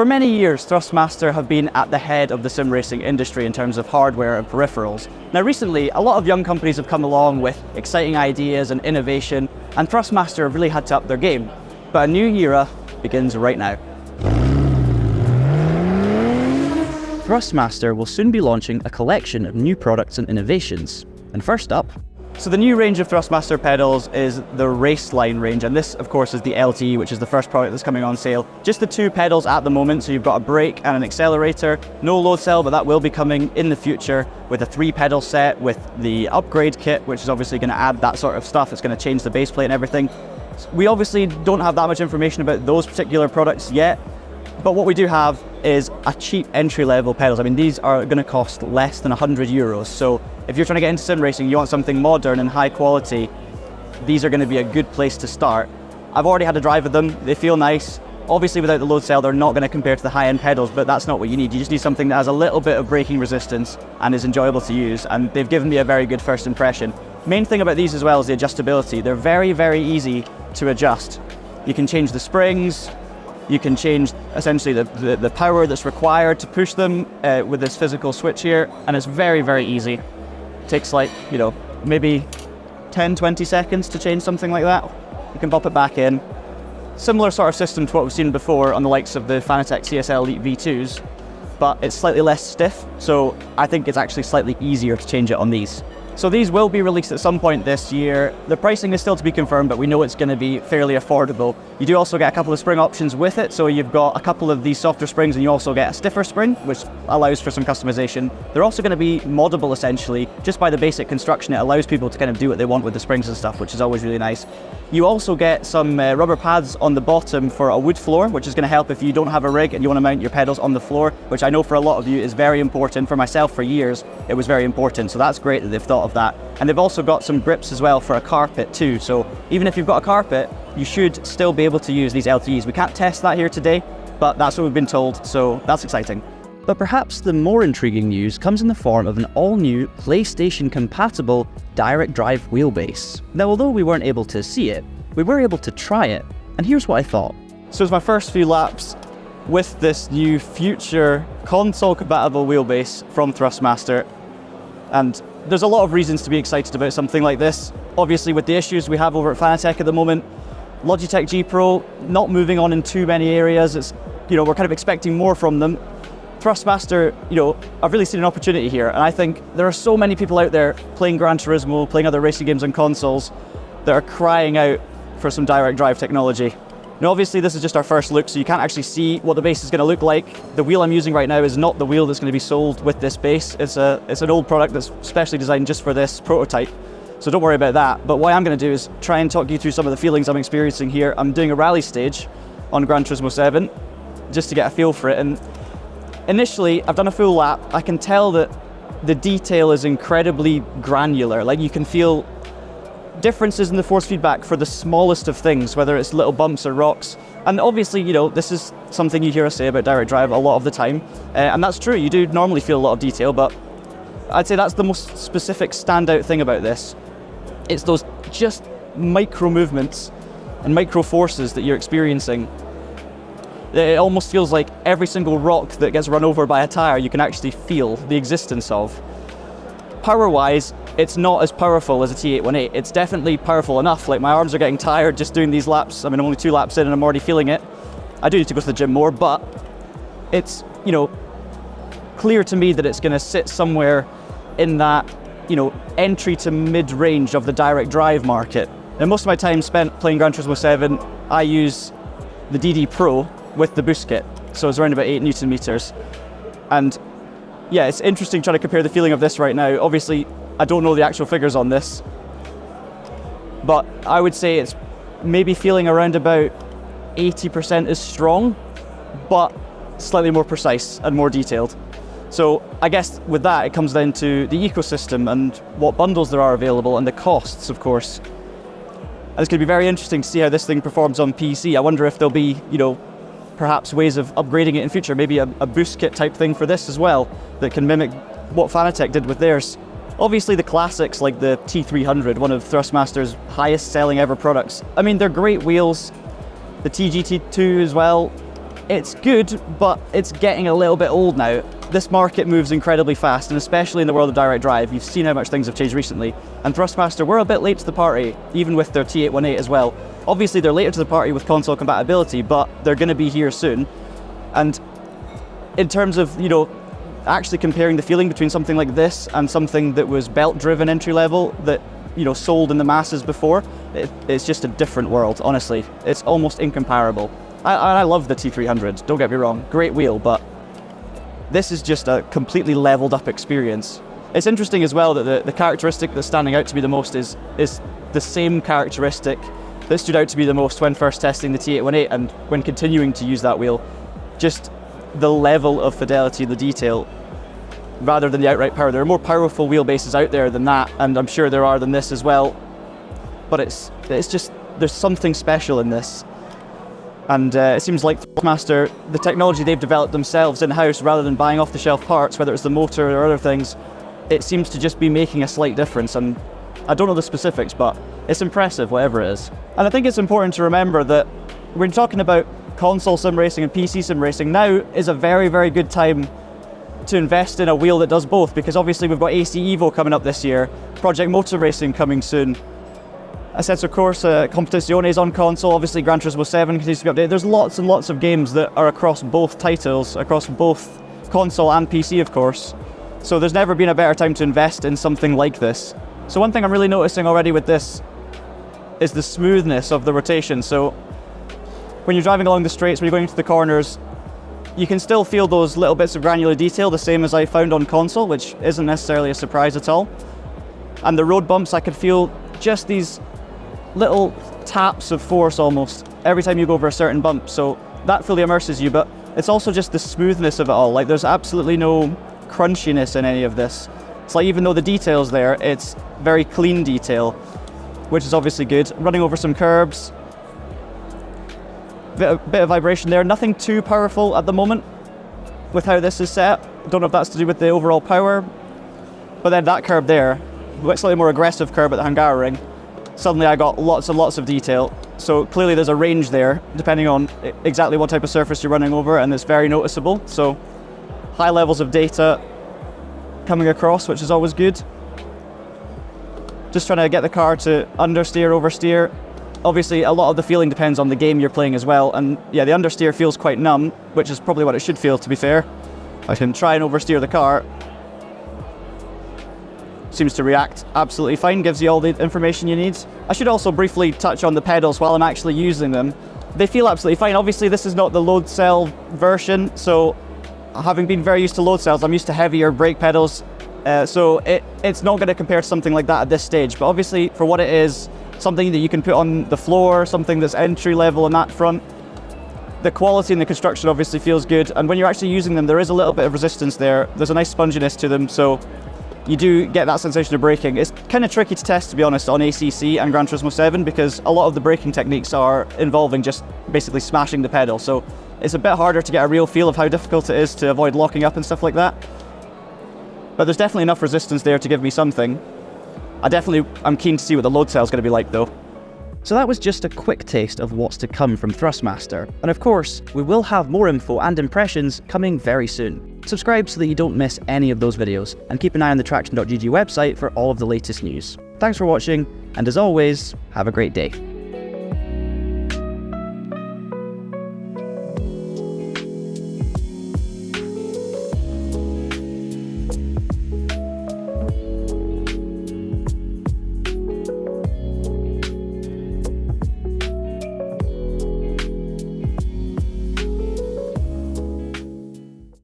For many years, Thrustmaster have been at the head of the sim racing industry in terms of hardware and peripherals. Now recently, a lot of young companies have come along with exciting ideas and innovation, and Thrustmaster have really had to up their game. But a new era begins right now. Thrustmaster will soon be launching a collection of new products and innovations. And first up, so the new range of Thrustmaster pedals is the Raceline range, and this of course is the LTE, which is the first product that's coming on sale. Just the two pedals at the moment, so you've got a brake and an accelerator. No load cell, but that will be coming in the future with a 3-pedal set with the upgrade kit, which is obviously going to add that sort of stuff. It's going to change the base plate and everything. We obviously don't have that much information about those particular products yet, but what we do have is a cheap entry-level pedals. I mean, these are going to cost less than €100, so if you're trying to get into sim racing, you want something modern and high quality, these are going to be a good place to start. I've already had a drive with them, they feel nice. Obviously without the load cell, they're not going to compare to the high-end pedals, but that's not what you need. You just need something that has a little bit of braking resistance and is enjoyable to use, and they've given me a very good first impression. Main thing about these as well is the adjustability. They're very, very easy to adjust. You can change the springs, you can change essentially the power that's required to push them with this physical switch here, and it's very, very easy. It takes like, maybe 10-20 seconds to change something like that. You can pop it back in. Similar sort of system to what we've seen before on the likes of the Fanatec CSL Elite V2s, but it's slightly less stiff, so I think it's actually slightly easier to change it on these. So these will be released at some point this year. The pricing is still to be confirmed, but we know it's going to be fairly affordable. You do also get a couple of spring options with it, so you've got a couple of these softer springs and you also get a stiffer spring, which allows for some customization. They're also going to be moddable essentially. Just by the basic construction, it allows people to kind of do what they want with the springs and stuff, which is always really nice. You also get some rubber pads on the bottom for a wood floor, which is going to help if you don't have a rig and you want to mount your pedals on the floor, which I know for a lot of you is very important. For myself, for years, it was very important, so that's great that they've thought of that. And they've also got some grips as well for a carpet too, so even if you've got a carpet, you should still be able to use these LTEs. We can't test that here today, but that's what we've been told, so that's exciting. But perhaps the more intriguing news comes in the form of an all-new PlayStation-compatible direct drive wheelbase. Now, although we weren't able to see it, we were able to try it, and here's what I thought. So it's my first few laps with this new future console-compatible wheelbase from Thrustmaster, and there's a lot of reasons to be excited about something like this. Obviously, with the issues we have over at Fanatec at the moment, Logitech G Pro not moving on in too many areas. It's, we're kind of expecting more from them. Thrustmaster, I've really seen an opportunity here, and I think there are so many people out there playing Gran Turismo, playing other racing games on consoles that are crying out for some direct drive technology. Now, obviously, this is just our first look, so you can't actually see what the base is going to look like. The wheel I'm using right now is not the wheel that's going to be sold with this base. It's an old product that's specially designed just for this prototype, so don't worry about that. But what I'm going to do is try and talk you through some of the feelings I'm experiencing here. I'm doing a rally stage on Gran Turismo 7 just to get a feel for it, and initially, I've done a full lap. I can tell that the detail is incredibly granular. Like, you can feel differences in the force feedback for the smallest of things, whether it's little bumps or rocks. And obviously, this is something you hear us say about direct drive a lot of the time. And that's true, you do normally feel a lot of detail, but I'd say that's the most specific standout thing about this. It's those just micro movements and micro forces that you're experiencing. It almost feels like every single rock that gets run over by a tire, you can actually feel the existence of. Power-wise, it's not as powerful as a T818. It's definitely powerful enough. Like, my arms are getting tired just doing these laps. I mean, I'm only 2 laps in and I'm already feeling it. I do need to go to the gym more, but it's, clear to me that it's going to sit somewhere in that, entry to mid-range of the direct drive market. And most of my time spent playing Gran Turismo 7, I use the DD Pro with the boost kit, so it's around about 8 Newton meters. And yeah, it's interesting trying to compare the feeling of this right now. Obviously, I don't know the actual figures on this, but I would say it's maybe feeling around about 80% is strong, but slightly more precise and more detailed. So I guess with that, it comes down to the ecosystem and what bundles there are available and the costs, of course. And it's going to be very interesting to see how this thing performs on PC. I wonder if there'll be, perhaps ways of upgrading it in future, maybe a boost kit type thing for this as well, that can mimic what Fanatec did with theirs. Obviously the classics like the T300, one of Thrustmaster's highest selling ever products. I mean, they're great wheels. The TGT2 as well, It's good, but it's getting a little bit old now. This market moves incredibly fast, and especially in the world of direct drive, you've seen how much things have changed recently. And Thrustmaster were a bit late to the party, even with their T598 as well. Obviously, they're later to the party with console compatibility, but they're going to be here soon. And in terms of, you know, actually comparing the feeling between something like this and something that was belt-driven entry-level that, you know, sold in the masses before, it's just a different world, honestly. It's almost incomparable. I love the T300, don't get me wrong, great wheel, but this is just a completely leveled up experience. It's interesting as well that the characteristic that's standing out to me the most is the same characteristic that stood out to me the most when first testing the T598 and when continuing to use that wheel. Just the level of fidelity in the detail rather than the outright power. There are more powerful wheelbases out there than that, and I'm sure there are than this as well, but it's just, there's something special in this. And it seems like Thrustmaster, the technology they've developed themselves in-house rather than buying off-the-shelf parts, whether it's the motor or other things, it seems to just be making a slight difference. And I don't know the specifics, but it's impressive, whatever it is. And I think it's important to remember that when talking about console sim racing and PC sim racing, now is a very, very good time to invest in a wheel that does both, because obviously we've got AC Evo coming up this year, Project Motor Racing coming soon. Assetto Corsa Competizione is on console, obviously Gran Turismo 7 continues to be updated. There's lots and lots of games that are across both titles, across both console and PC of course. So there's never been a better time to invest in something like this. So one thing I'm really noticing already with this is the smoothness of the rotation. So when you're driving along the straights, when you're going into the corners, you can still feel those little bits of granular detail, the same as I found on console, which isn't necessarily a surprise at all. And the road bumps, I could feel just these little taps of force almost every time you go over a certain bump, so that fully immerses you. But it's also just the smoothness of it all. Like, there's absolutely no crunchiness in any of this. It's like, even though the detail's there, it's very clean detail, which is obviously good. Running over some curbs, bit of vibration there, nothing too powerful at the moment with how this is set. Don't know if that's to do with the overall power, but then that curb there, slightly more aggressive curb at the Hungaroring, suddenly I got lots and lots of detail. So clearly there's a range there, depending on exactly what type of surface you're running over, and it's very noticeable. So high levels of data coming across, which is always good. Just trying to get the car to understeer, oversteer. Obviously a lot of the feeling depends on the game you're playing as well, and yeah, the understeer feels quite numb, which is probably what it should feel, to be fair. I can try and oversteer the car. Seems to react absolutely fine, gives you all the information you need. I should also briefly touch on the pedals while I'm actually using them. They feel absolutely fine. Obviously this is not the load cell version, so having been very used to load cells, I'm used to heavier brake pedals, so it's not going to compare to something like that at this stage. But obviously for what it is, something that you can put on the floor, something that's entry level on that front, the quality and the construction obviously feels good. And when you're actually using them, there is a little bit of resistance there. There's a nice sponginess to them, so you do get that sensation of braking. It's kind of tricky to test, to be honest, on ACC and Gran Turismo 7, because a lot of the braking techniques are involving just basically smashing the pedal. So it's a bit harder to get a real feel of how difficult it is to avoid locking up and stuff like that. But there's definitely enough resistance there to give me something. I'm keen to see what the load cell is going to be like though. So that was just a quick taste of what's to come from Thrustmaster. And of course, we will have more info and impressions coming very soon. Subscribe so that you don't miss any of those videos, and keep an eye on the TraxionGG website for all of the latest news. Thanks for watching, and as always, have a great day.